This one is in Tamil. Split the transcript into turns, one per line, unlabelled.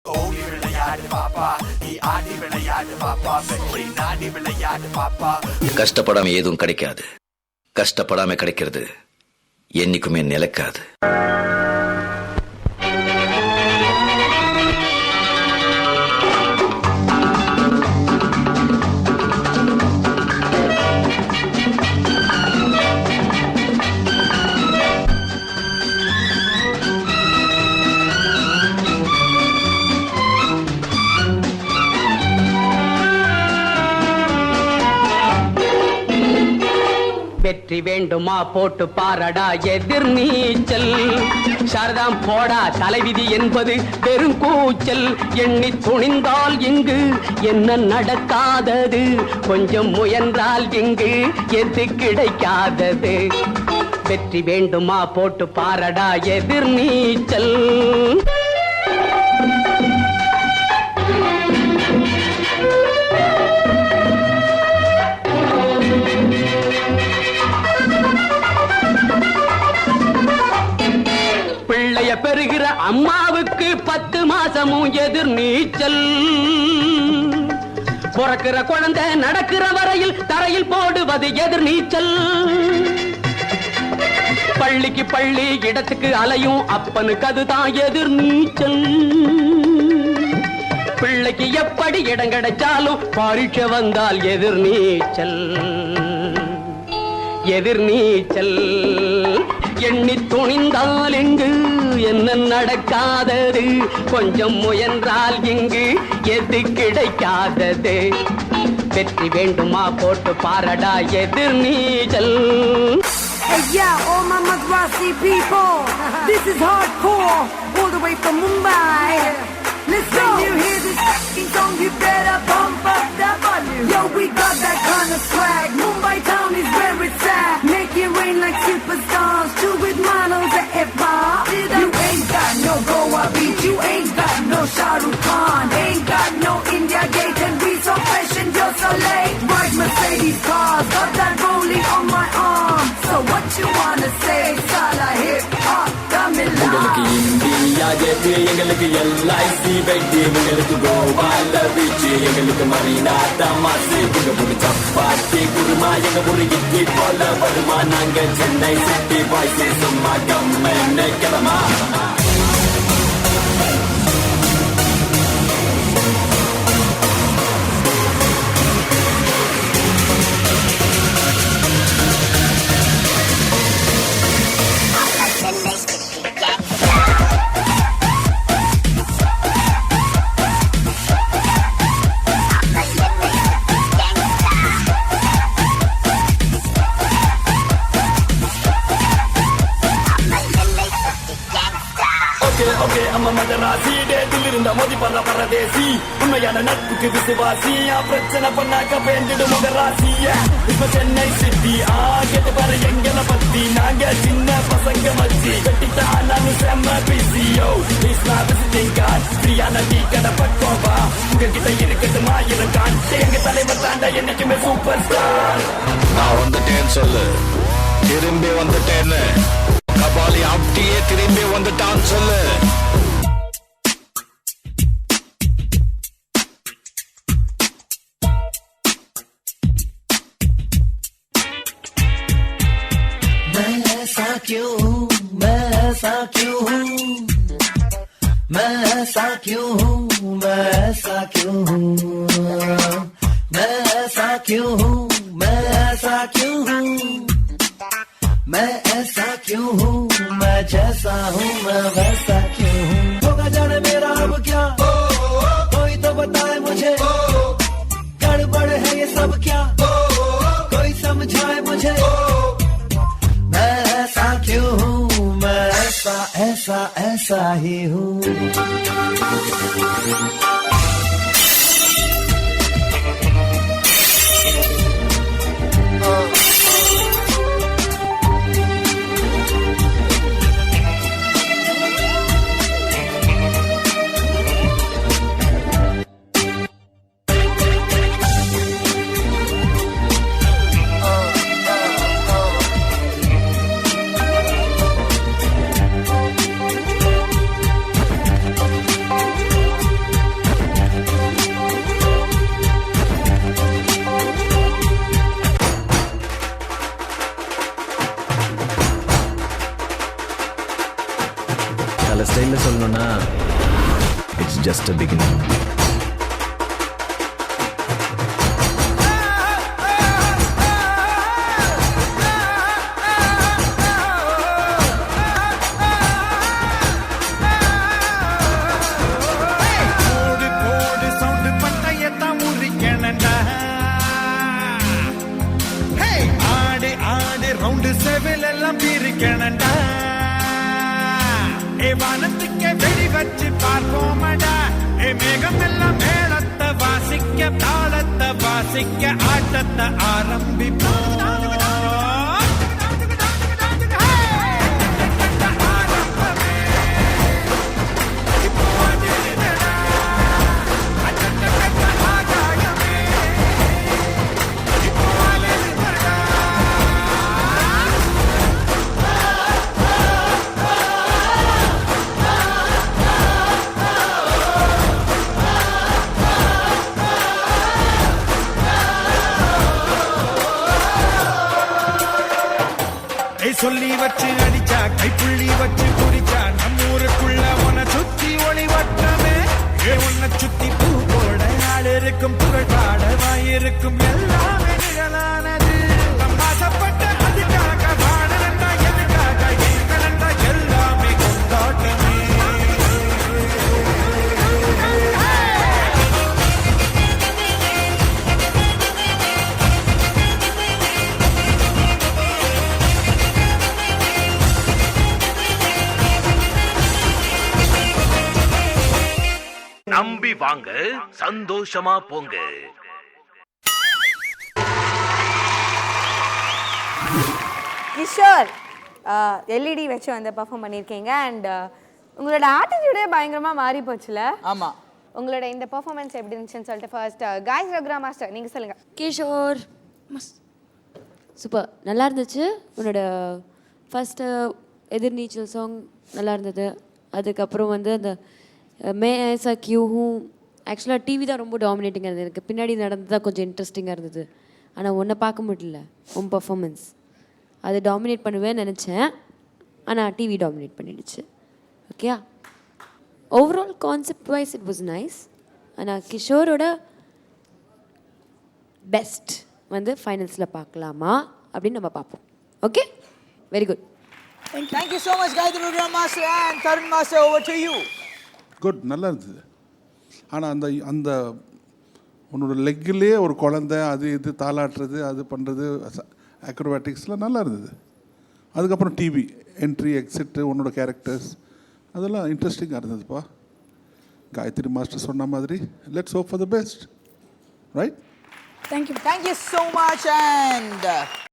ஓடி விளையாடு பாப்பா, நீ ஆடி விளையாடு பாப்பா, வெற்றி நாடி விளையாடு பாப்பா.
கஷ்டப்படாம எதுவும் கிடைக்காது, கஷ்டப்படாம கிடைக்கிறது என்னைக்குமே நிலைக்காது.
வெற்றி வேண்டுமா போட்டு பாரடா எதிர் நீச்சல். சாரதாம் போடா, தலைவிதி என்பது பெரும் கூச்சல். எண்ணி துணிந்தால் இங்கு என்ன நடக்காதது, கொஞ்சம் முயன்றால் இங்கு எது கிடைக்காதது. வெற்றி வேண்டுமா போட்டு பாரடா எதிர் நீச்சல். பிள்ளைய பெறுகிற அம்மாவுக்கு 10 மாசமும் எதிர் நீச்சல். பிறக்கிற குழந்தை நடக்கிற வரையில் தரையில் போடுவது எதிர் நீச்சல். பள்ளிக்கு பள்ளி இடத்துக்கு அலையும் அப்பனுக்கு அதுதான் எதிர் நீச்சல். பிள்ளைக்கு எப்படி இடம் கிடைச்சாலும் பரீட்சை வந்தால் எதிர் நீச்சல். எதிர் நீச்சல். எண்ணி துணிந்தால் இங்கு என்ன நடக்காதது, கொஞ்சம் முயன்றால் இங்கு எது கிடைக்காதது. வெற்றி வேண்டுமா போட்டு பாரடா எதிர் நீச்சல்.
Hey yeah, all my Madrasi people, this is hardcore, all the way from Mumbai. Let's go. When you hear this fucking song, you better pump up that volume. Yo, we got that kind of swag. Mumbai town is where it's at. Make it rain like superstars. Do with models at F-bar. You ain't got no Goa beat. You ain't got no Shah Rukh Khan. Ain't got no India Gate. And we so fresh and you're so late. Ride Mercedes cars. Got that rolling on my arm. So what you wanna say? Sala hip hop, Tamil
உங்களுக்கு இந்தியா கேட்டு, எங்களுக்கு LIC வெட்டி, உங்களுக்கு கோவால பீச், எங்களுக்கு மரீனா தமாசு. உங்க சப்பாத்தி குருமா, எங்க ஒரு இட்லி போல வருமா. நாங்க சென்னை சிட்டி பாய்ஸ், சும்மா கம்மன்னு கிளமா. ஓகே அம்மா மதராசி, டேட்டில் இருந்த மோதி பண்ற பரதேசி. உண்மையான நட்புக்கு விசுவாசி, பிரச்சனை பண்ணாக்க பேஞ்சிடு முகராசி. இப்ப சென்னை சிட்டி கேட்டு பாரு எங்களை பத்தி. நாங்க சின்ன பசங்க மச்சி, கட்டிட்டா நானும் செம்ம பிசியோ. இஸ் நாட் விசிட்டிங் கார்டு, ஃப்ரீயான டீ கடை பக்கோவா. உங்ககிட்ட இருக்கட்டும் 1000 கான். எங்க தலைவர் தாண்டா என்னைக்குமே சூப்பர் ஸ்டார்.
நான் வந்துட்டேன்னு சொல்லு, திரும்பி வந்துட்டேன்னு. கபாலி அப்படியே திரும்பி வந்துட்டான்னு சொல்லு.
मैं ऐसा क्यों हूँ, मैं जैसा हूँ, मैं वैसा क्यों हूँ. होगा जाने मेरा अब क्या, कोई तो बताए मुझे. गड़बड़ है ये सब क्या, कोई समझाए मुझे. मैं ऐसा क्यों हूँ, मैं ऐसा ऐसा ऐसा ही हूँ.
just a beginning.
போடு போடு சவுண்ட் பட்டையத்தான் முறிக்கணண்டா. ஆடு ஆடு ரவுண்டு செவில் எல்லாம் பிரிக்கணண்டா. வானத்துக்கு வெடி வச்சு பார்ப்போமடா. மேகம் எல்லாம் மேளத்தை வாசிக்க தாளத்தை வாசிக்க ஆட்டத்தை ஆரம்பிப்போம். சொல்லி வச்சு அடிச்சா கைப்புள்ளி வச்சு குறிச்சா நம்ம ஊருக்குள்ள உன சுத்தி ஒளி வட்டமே. உன்னை சுத்தி பூ போட ஆள் இருக்கும் புகழ் பாட வாயிருக்கும் எல்லாமே நிழலானது. ஆசைப்பட்ட அதுக்காக வாழண்டா எதுக்காக எங்களண்டா எல்லாமே கொண்டாட்டமே.
நம்பி வாங்க, சந்தோஷமா போங்க.
கிஷோர் எல்இடி வச்சு வந்து பெர்ஃபார்ம் பண்ணியிருக்கீங்க அண்ட் உங்களோட ஆட்டிடியூடே பயங்கரமாக மாறி போச்சுல.
ஆமாம்,
உங்களோட இந்த பெர்ஃபார்மன்ஸ் எப்படி இருந்துச்சுன்னு சொல்லிட்டு ஃபர்ஸ்ட் காய்ஸ் ரகுரா மாஸ்டர் நீங்கள் சொல்லுங்கள்.
கிஷோர் சூப்பர், நல்லா இருந்துச்சு. உன்னோட ஃபஸ்ட்டு எதிர்நீச்சல் சாங் நல்லா இருந்தது. அதுக்கப்புறம் வந்து அந்த மே ஐசா கியூவும் ஆக்சுவலாக டிவி தான் ரொம்ப டாமினேட்டிங்காக இருந்தது. எனக்கு பின்னாடி நடந்தது தான் கொஞ்சம் இன்ட்ரெஸ்டிங்காக இருந்தது. ஆனால் ஒன்றை பார்க்க முடியல, உன் பர்ஃபார்மன்ஸ் அது டாமினேட் பண்ணுவேன்னு நினச்சேன். ஆனால் டிவி டாமினேட் பண்ணிடுச்சு. ஓகேயா, overall concept wise it was nice. ஆனால் கிஷோரோட பெஸ்ட் வந்து ஃபைனல்ஸில் பார்க்கலாமா அப்படின்னு நம்ம பார்ப்போம். Okay, very good.
Thank you so much, Gayatri Rudra Master and Tarun Master. Over to you.
Good, நல்லா இருந்தது. ஆனால் அந்த அந்த உன்னோட லெக்கிலே ஒரு குழந்தை அது இது தாளாட்டுறது அது பண்ணுறது அக்ரோபேட்டிக்ஸ்லாம் நல்லா இருந்தது. அதுக்கப்புறம் டிவி என்ட்ரி எக்ஸிட்டு உன்னோட கேரக்டர்ஸ் அதெல்லாம் இன்ட்ரெஸ்டிங்காக இருந்ததுப்பா. காயத்ரி மாஸ்டர் சொன்ன மாதிரி let's hope for the best, right?
Thank you so much. And